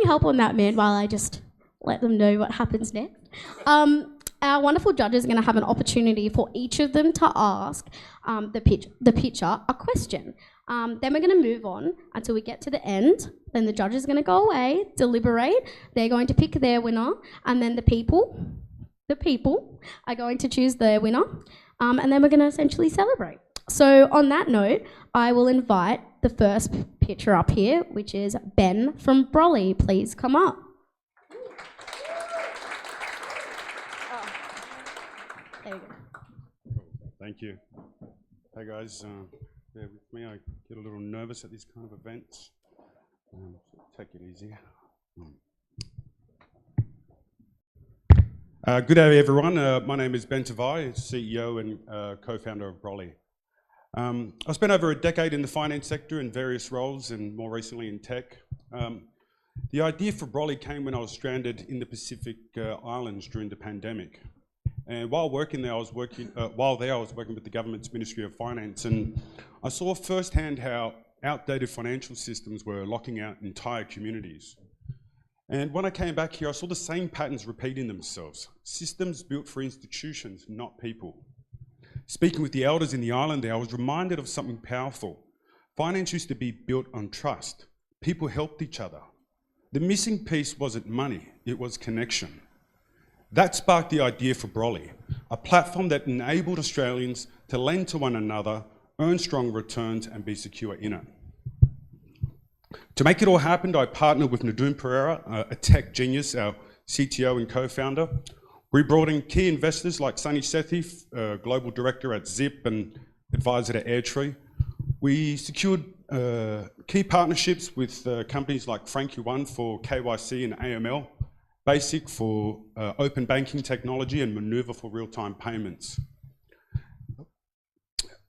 help on that, man, while I just let them know what happens next? Our wonderful judges are going to have an opportunity for each of them to ask the pitcher a question. Then we're going to move on until we get to the end. Then the judges are going to go away, deliberate. They're going to pick their winner, and then the people are going to choose their winner, and then we're going to essentially celebrate. So on that note, I will invite the first pitcher up here, which is Ben from Brolly. Please come up. There we go. Thank you. Hey guys, bear with me. I get a little nervous at these kind of events. Take it easy. Good day, everyone. My name is Ben Tavai, CEO and co-founder of Brolly. I spent over a decade in the finance sector in various roles, and more recently in tech. The idea for Brolly came when I was stranded in the Pacific Islands during the pandemic. And while working there, I was working with the government's Ministry of Finance, and I saw firsthand how outdated financial systems were locking out entire communities. And when I came back here, I saw the same patterns repeating themselves. Systems built for institutions, not people. Speaking with the elders in the island there, I was reminded of something powerful. Finance used to be built on trust. People helped each other. The missing piece wasn't money, it was connection. That sparked the idea for Brolly, a platform that enabled Australians to lend to one another, earn strong returns, and be secure in it. To make it all happen, I partnered with Nadoon Pereira, a tech genius, our CTO and co-founder. We brought in key investors like Sunny Sethi, global director at Zip and advisor to Airtree. We secured key partnerships with companies like Frankie One for KYC and AML, Basic for open banking technology, and Maneuver for real-time payments.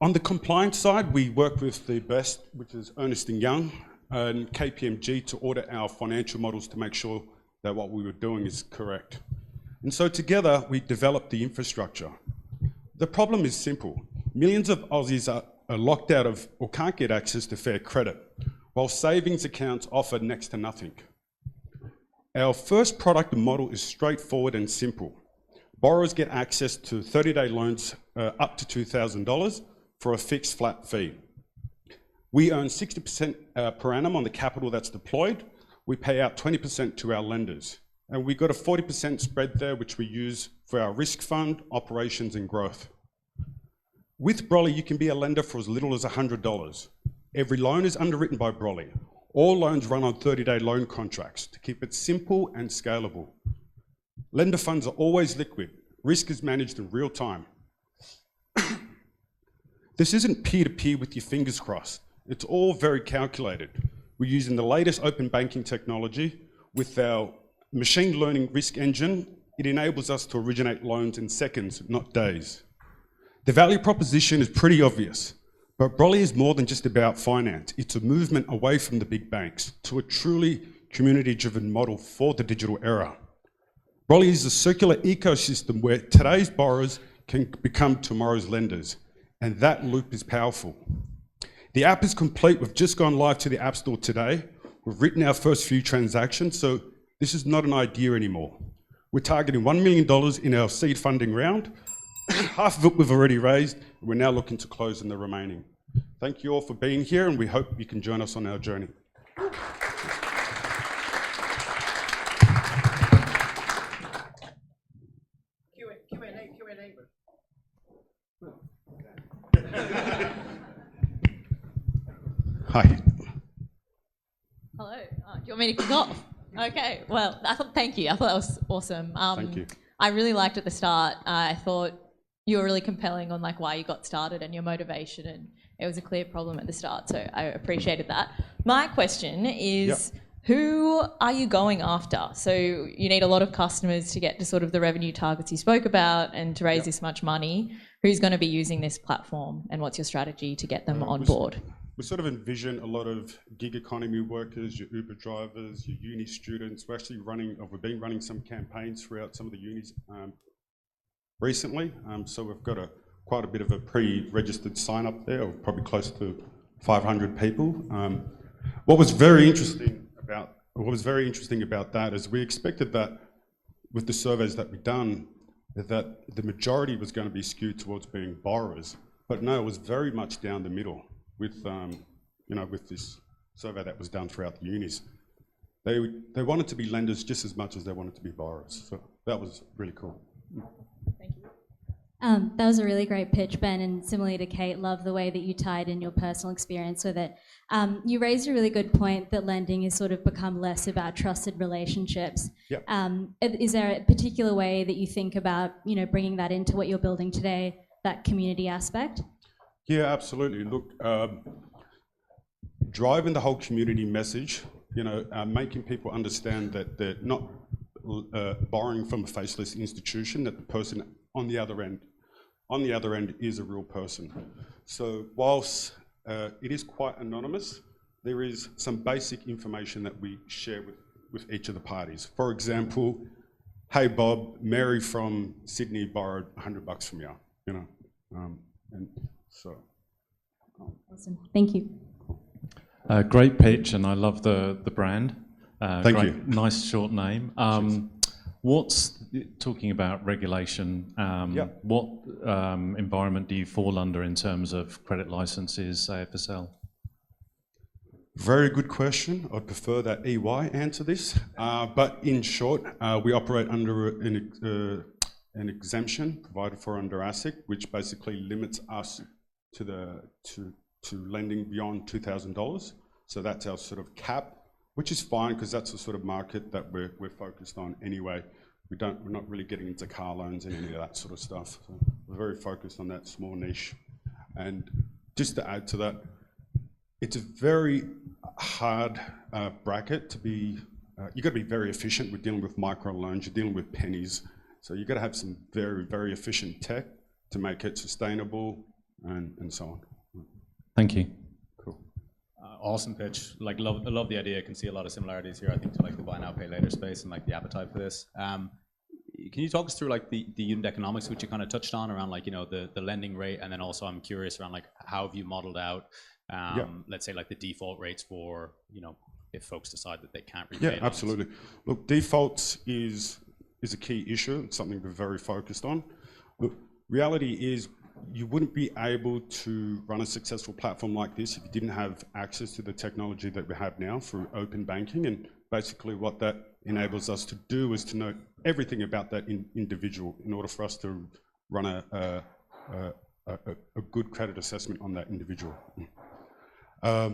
On the compliance side, we work with the best, which is Ernst & Young and KPMG, to audit our financial models to make sure that what we were doing is correct. And so together, we developed the infrastructure. The problem is simple. Millions of Aussies are locked out of or can't get access to fair credit, while savings accounts offer next to nothing. Our first product and model is straightforward and simple. Borrowers get access to 30-day loans up to $2,000 for a fixed flat fee. We earn 60% per annum on the capital that's deployed. We pay out 20% to our lenders. And we got a 40% spread there, which we use for our risk fund, operations, and growth. With Brolly, you can be a lender for as little as $100. Every loan is underwritten by Brolly. All loans run on 30-day loan contracts to keep it simple and scalable. Lender funds are always liquid. Risk is managed in real time. This isn't peer-to-peer with your fingers crossed. It's all very calculated. We're using the latest open banking technology. With our machine learning risk engine, it enables us to originate loans in seconds, not days. The value proposition is pretty obvious. But Brolly is more than just about finance. It's a movement away from the big banks to a truly community-driven model for the digital era. Brolly is a circular ecosystem where today's borrowers can become tomorrow's lenders, and that loop is powerful. The app is complete. We've just gone live to the App Store today. We've written our first few transactions, so this is not an idea anymore. We're targeting $1 million in our seed funding round. Half of it we've already raised, and we're now looking to close in the remaining. Thank you all for being here, and we hope you can join us on our journey. Q&A. Hi. Hello. Do you want me to kick off? Okay. Well, thank you. I thought that was awesome. Thank you. I really liked at the start. I thought you were really compelling on like why you got started and your motivation, and it was a clear problem at the start, so I appreciated that. My question is, who are you going after? So you need a lot of customers to get to sort of the revenue targets you spoke about and to raise this much money. Who's going to be using this platform, and what's your strategy to get them on board? We sort of envision a lot of gig economy workers, your Uber drivers, your uni students. We're actually we've been running some campaigns throughout some of the unis recently. So we've got quite a bit of a pre-registered sign up there, or probably close to 500 people. What was very interesting about what was very interesting about that is we expected that with the surveys that we've done, that the majority was going to be skewed towards being borrowers, but no, it was very much down the middle with, with this survey that was done throughout the unis. They wanted to be lenders just as much as they wanted to be borrowers, so that was really cool. Thank you. That was a really great pitch, Ben, and similarly to Kate, love the way that you tied in your personal experience with it. You raised a really good point that lending has sort of become less about trusted relationships. Yep. Is there a particular way that you think about, bringing that into what you're building today, that community aspect? Yeah, absolutely. Look, driving the whole community message, making people understand that they're not borrowing from a faceless institution, that the person on the other end is a real person. So whilst it is quite anonymous, there is some basic information that we share with each of the parties. For example, hey Bob, Mary from Sydney borrowed $100 from you, and so. Awesome, thank you. Great pitch, and I love the brand. Thank you. Nice short name. Talking about regulation, what environment do you fall under in terms of credit licenses, AFSL? Very good question. I'd prefer that EY answer this. But in short, we operate under an exemption provided for under ASIC, which basically limits us to lending beyond $2,000. So that's our sort of cap, which is fine because that's the sort of market that we're focused on anyway. We're not really getting into car loans and any of that sort of stuff. So we're very focused on that small niche. And just to add to that, it's a very hard bracket to be, you've got to be very efficient. We're dealing with micro loans, you're dealing with pennies. So you've got to have some very, very efficient tech to make it sustainable and so on. Thank you. Cool. Awesome pitch. I love the idea. I can see a lot of similarities here, I think, to the buy now, pay later space and the appetite for this. Can you talk us through the unit economics, which you kind of touched on around the lending rate, and then also I'm curious around how have you modeled out, let's say the default rates for, if folks decide that they can't repay loans? Absolutely. Look, defaults is a key issue. It's something we're very focused on. Look, reality is you wouldn't be able to run a successful platform like this if you didn't have access to the technology that we have now through open banking. And basically what that enables us to do is to know everything about that individual in order for us to run a good credit assessment on that individual.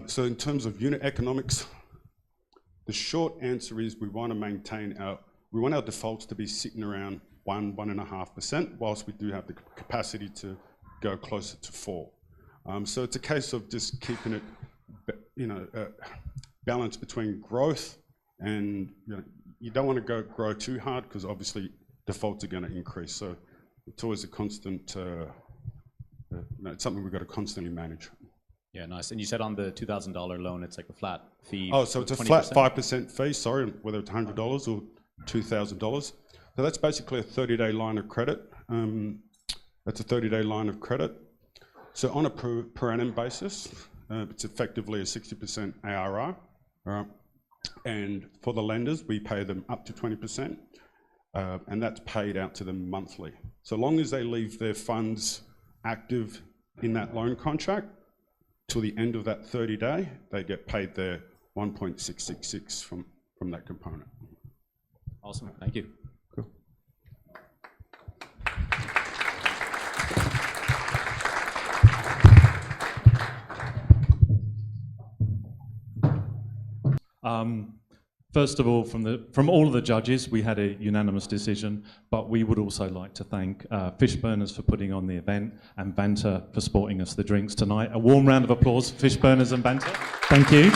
So in terms of unit economics, the short answer is we want to maintain we want our defaults to be sitting around 1.5%, whilst we do have the capacity to go closer to 4. So it's a case of just keeping it, balance between growth and you don't want to grow too hard because obviously defaults are going to increase. So it's always a constant, it's something we've got to constantly manage. Yeah, nice. And you said on the $2,000 loan, it's a flat fee. Oh, so it's a 20%? flat 5% fee, sorry, whether it's $100 or $2,000. So that's basically a 30-day line of credit. That's a 30-day line of credit. So on a per annum basis, it's effectively a 60% ARR. And for the lenders, we pay them up to 20%, and that's paid out to them monthly. So long as they leave their funds active in that loan contract, till the end of that 30-day, they get paid their 1.666 from that component. Awesome, thank you. Cool. First of all, from all of the judges, we had a unanimous decision, but we would also like to thank Fishburners for putting on the event and Vanta for sporting us the drinks tonight. A warm round of applause for Fishburners and Vanta. Thank you.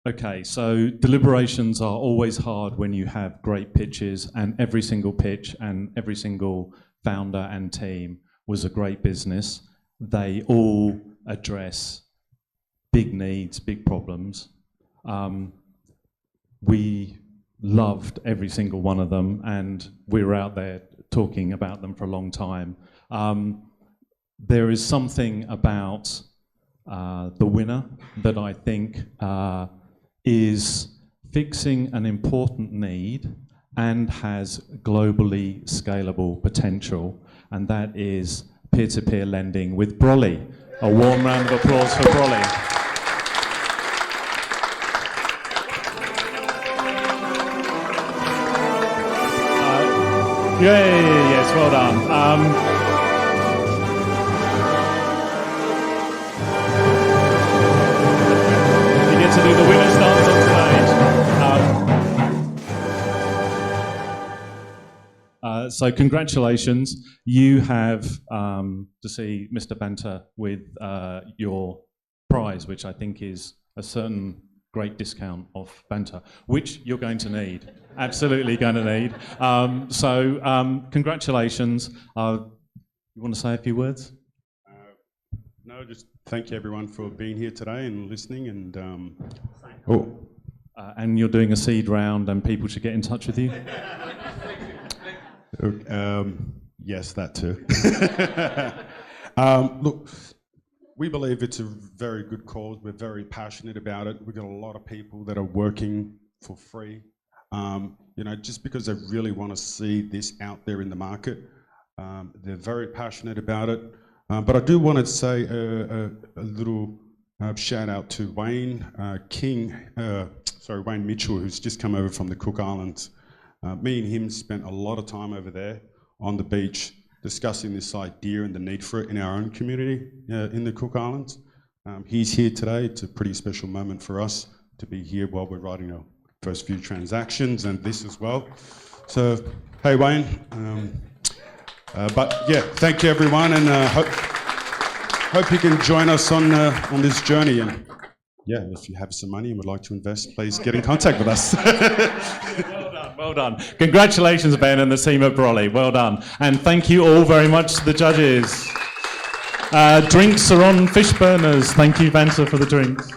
Okay, so deliberations are always hard when you have great pitches, and every single pitch and every single founder and team was a great business. They all address big needs, big problems. We loved every single one of them, and we were out there talking about them for a long time. There is something about the winner that I think is fixing an important need and has globally scalable potential, and that is peer-to-peer lending with Brolly. A warm round of applause for Brolly. Yes, well done. To do the winner's dance on stage. So congratulations. You have to see Mr. Vanta with your prize, which I think is a certain great discount off Vanta, which you're going to need. Absolutely going to need. Congratulations. You want to say a few words? No, just thank you everyone for being here today and listening. And and you're doing a seed round, and people should get in touch with you. Yes, that too. Look, we believe it's a very good cause. We're very passionate about it. We've got a lot of people that are working for free. Just because they really want to see this out there in the market. They're very passionate about it. But I do want to say a little shout out to Wayne Wayne Mitchell, who's just come over from the Cook Islands. Me and him spent a lot of time over there on the beach discussing this idea and the need for it in our own community in the Cook Islands. He's here today. It's a pretty special moment for us to be here while we're writing our first few transactions and this as well. So, hey Wayne. But yeah, thank you everyone, and hope you can join us on this journey. And yeah, if you have some money and would like to invest, please get in contact with us. Well done. Congratulations, Ben, and the team at Brolly. Well done. And thank you all very much to the judges. Drinks are on Fishburners. Thank you, Vanta, for the drinks.